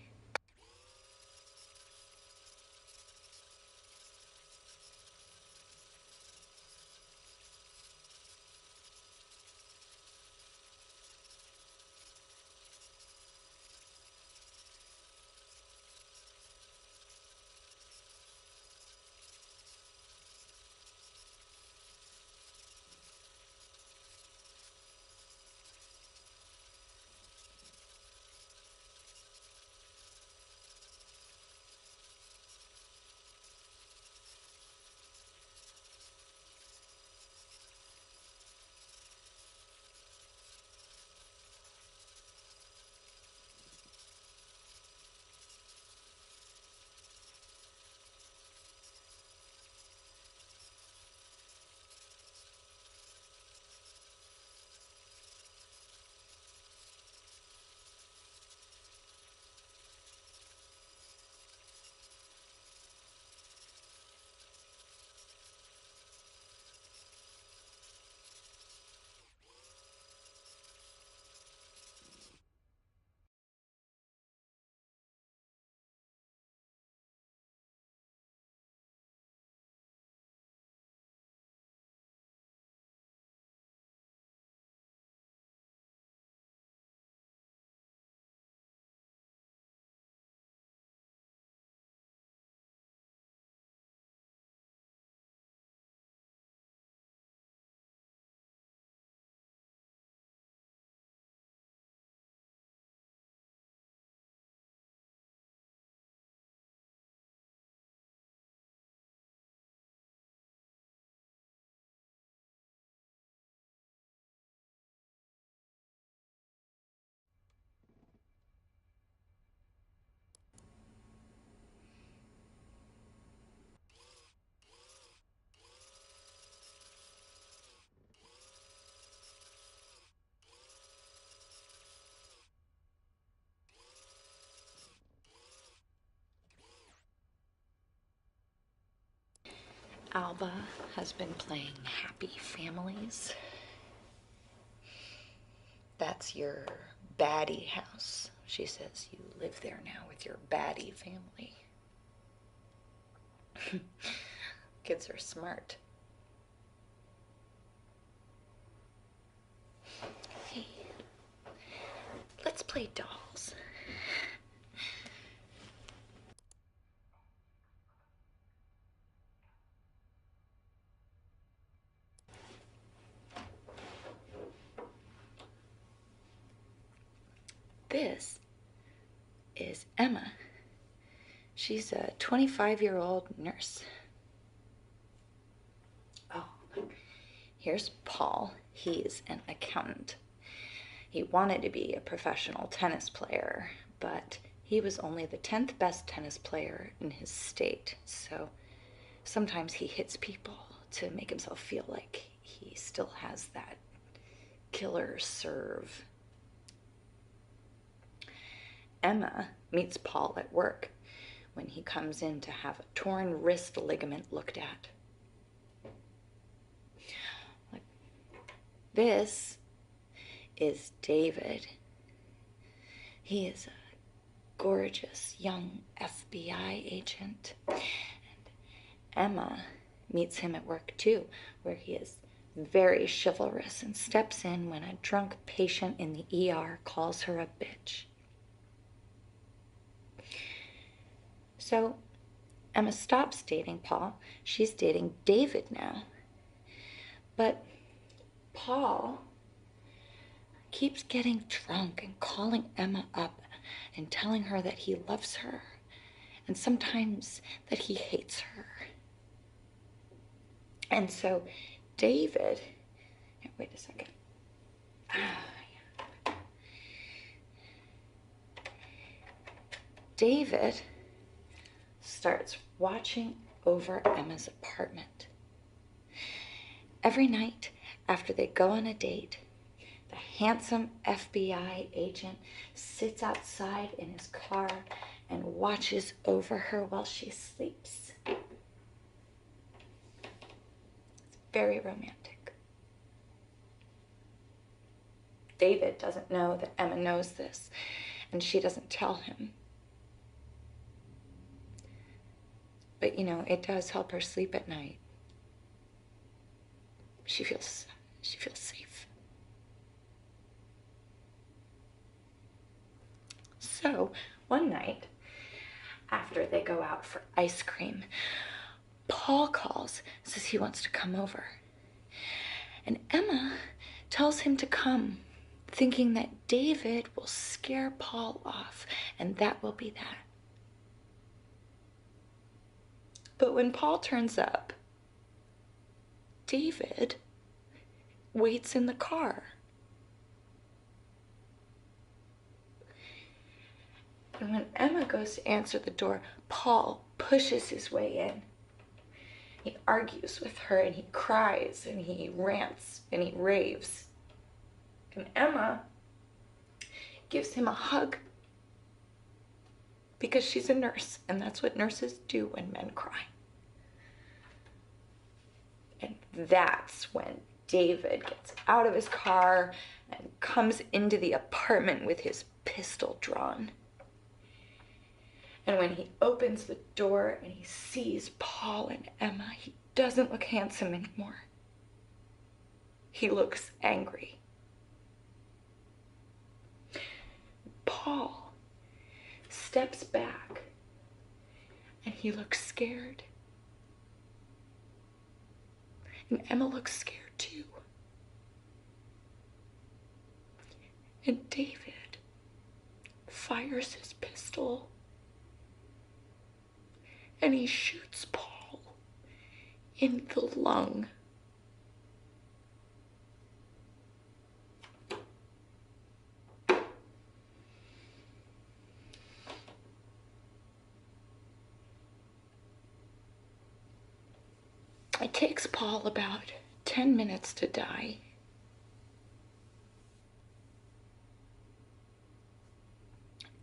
Alba has been playing Happy Families. That's your baddie house. She says you live there now with your baddie family. Kids are smart. Hey, let's play dolls. This is Emma. She's a 25-year-old nurse. Oh, here's Paul. He's an accountant. He wanted to be a professional tennis player, but he was only the 10th best tennis player in his state, so sometimes he hits people to make himself feel like he still has that killer serve. Emma meets Paul at work when he comes in to have a torn wrist ligament looked at. This is David. He is a gorgeous young FBI agent. And Emma meets him at work too, where he is very chivalrous and steps in when a drunk patient in the ER calls her a bitch. So Emma stops dating Paul. She's dating David now. But Paul keeps getting drunk and calling Emma up and telling her that he loves her and sometimes that he hates her. And so David, wait a second. David starts watching over Emma's apartment. Every night after they go on a date, the handsome FBI agent sits outside in his car and watches over her while she sleeps. It's very romantic. David doesn't know that Emma knows this, and she doesn't tell him. But, you know, it does help her sleep at night. She feels safe. So, one night, after they go out for ice cream, Paul calls, says he wants to come over. And Emma tells him to come, thinking that David will scare Paul off, and that will be that. But when Paul turns up, David waits in the car. And when Emma goes to answer the door, Paul pushes his way in. He argues with her and he cries and he rants and he raves. And Emma gives him a hug because she's a nurse and that's what nurses do when men cry. And that's when David gets out of his car and comes into the apartment with his pistol drawn. And when he opens the door and he sees Paul and Emma, he doesn't look handsome anymore. He looks angry. Paul steps back and he looks scared. And Emma looks scared too. And David fires his pistol and he shoots Paul in the lung. It takes Paul about 10 minutes to die.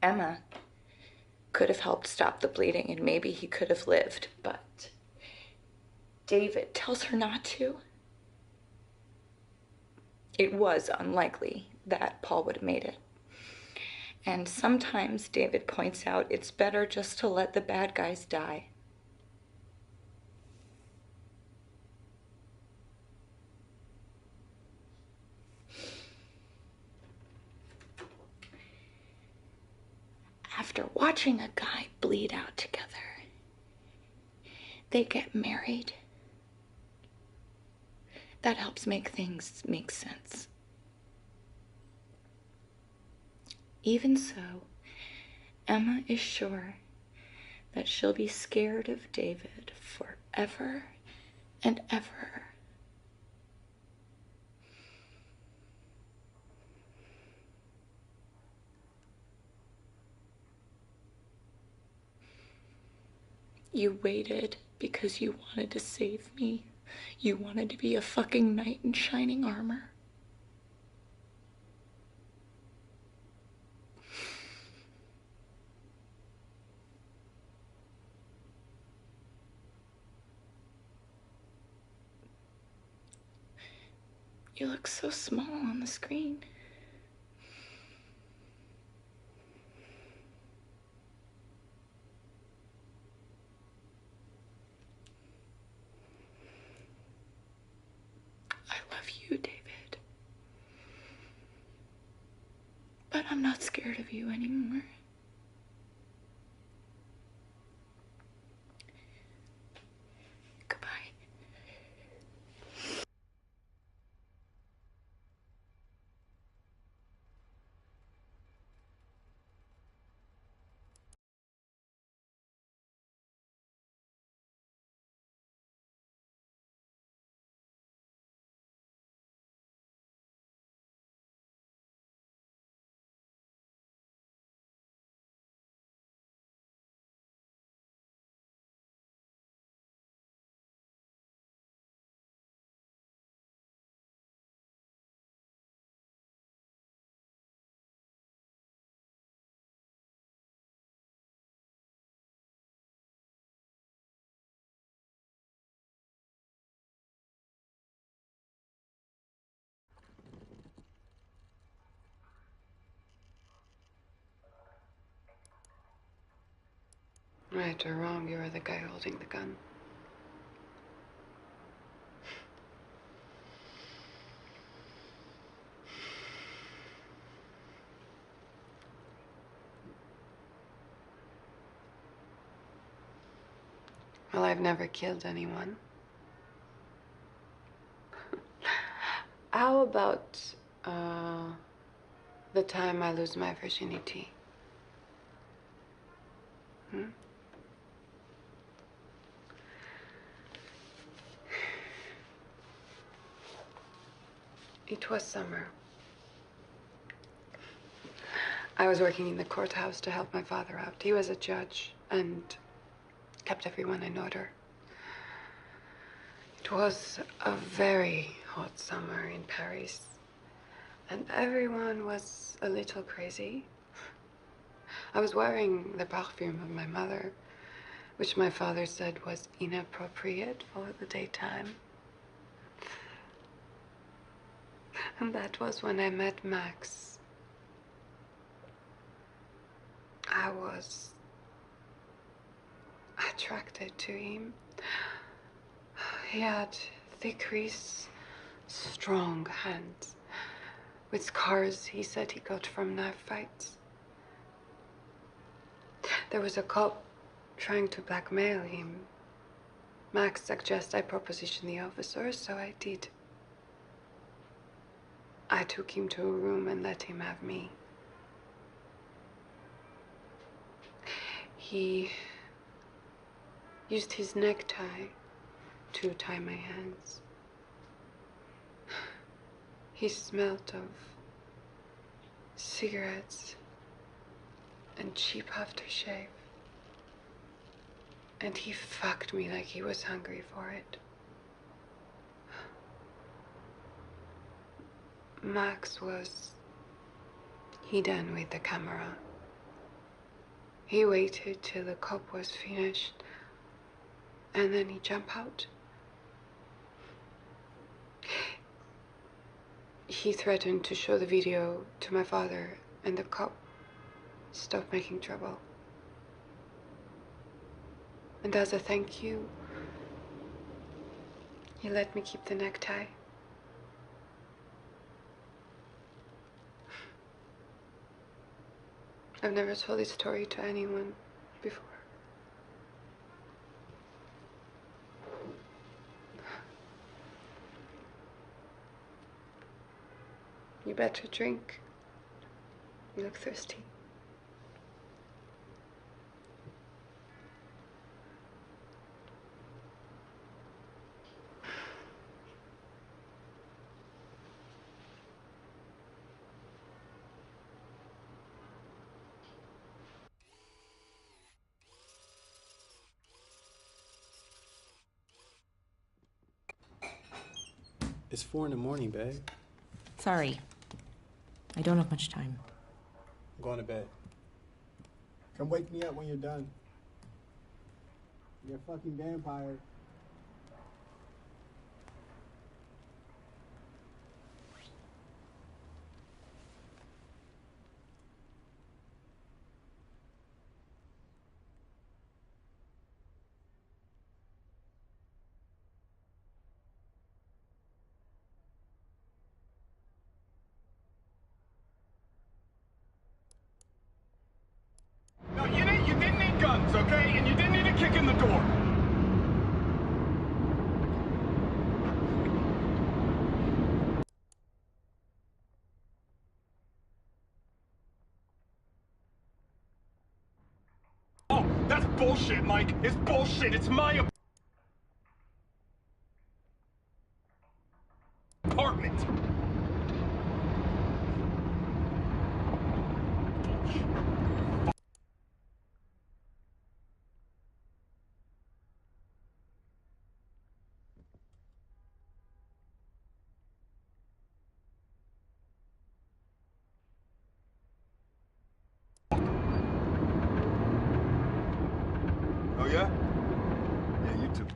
Emma could have helped stop the bleeding and maybe he could have lived, but David tells her not to. It was unlikely that Paul would have made it. And sometimes David points out it's better just to let the bad guys die. After watching a guy bleed out together, they get married. That helps make things make sense. Even so, Emma is sure that she'll be scared of David forever and ever. You waited because you wanted to save me. You wanted to be a fucking knight in shining armor. You look so small on the screen. I love you, David. But I'm not scared of you anymore. Goodbye. Right or wrong, you are the guy holding the gun. Well, I've never killed anyone. How about the time I lose my virginity? Hmm? It was summer. I was working in the courthouse to help my father out. He was a judge and kept everyone in order. It was a very hot summer in Paris, and everyone was a little crazy. I was wearing the perfume of my mother, which my father said was inappropriate for the daytime. And that was when I met Max. I was attracted to him. He had thick wrists, strong hands, with scars he said he got from knife fights. There was a cop trying to blackmail him. Max suggested I proposition the officer, so I did. I took him to a room and let him have me. He used his necktie to tie my hands. He smelled of cigarettes and cheap aftershave. And he fucked me like he was hungry for it. Max was hidden with the camera. He waited till the cop was finished, and then he jumped out. He threatened to show the video to my father, and the cop stopped making trouble. And as a thank you, he let me keep the necktie. I've never told this story to anyone before. You better drink. You look thirsty. It's 4 in the morning, babe. Sorry. I don't have much time. I'm going to bed. Come wake me up when you're done. You're a fucking vampire. No, you didn't need guns, okay? And you didn't need a kick in the door. Oh, that's bullshit, Mike. It's bullshit. It's my apartment. Oh, yeah? Yeah, you too.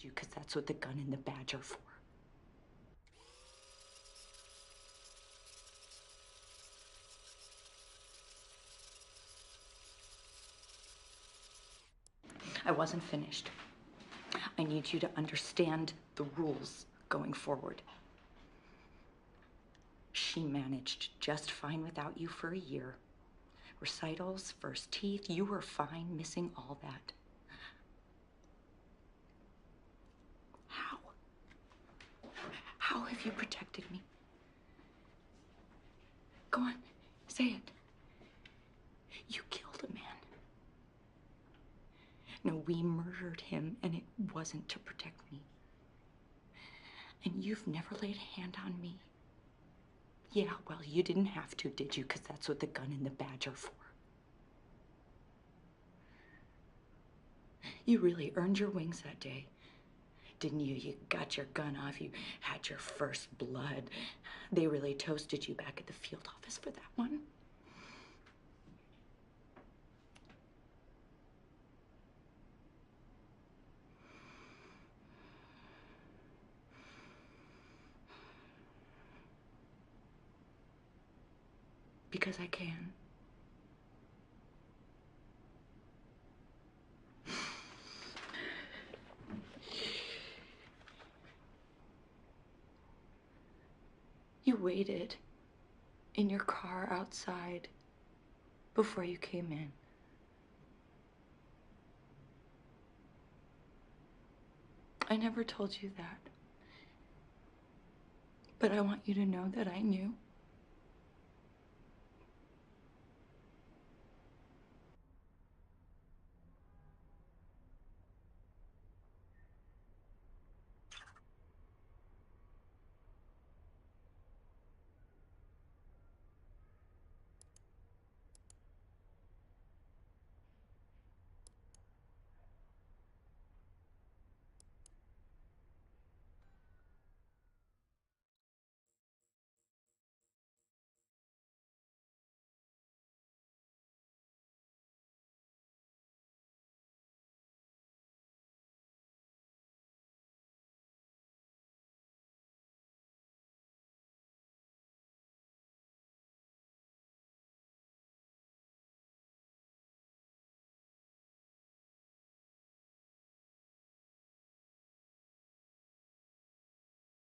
Because that's what the gun and the badge are for. I wasn't finished. I need you to understand the rules going forward. She managed just fine without you for a year. Recitals, first teeth, you were fine missing all that. How have you protected me? Go on, say it. You killed a man. No, we murdered him, and it wasn't to protect me. And you've never laid a hand on me. Yeah, well, you didn't have to, did you? Because that's what the gun and the badge are for. You really earned your wings that day. Didn't you? You got your gun off. You had your first blood. They really toasted you back at the field office for that one. Because I can. You waited in your car outside before you came in. I never told you that. But I want you to know that I knew.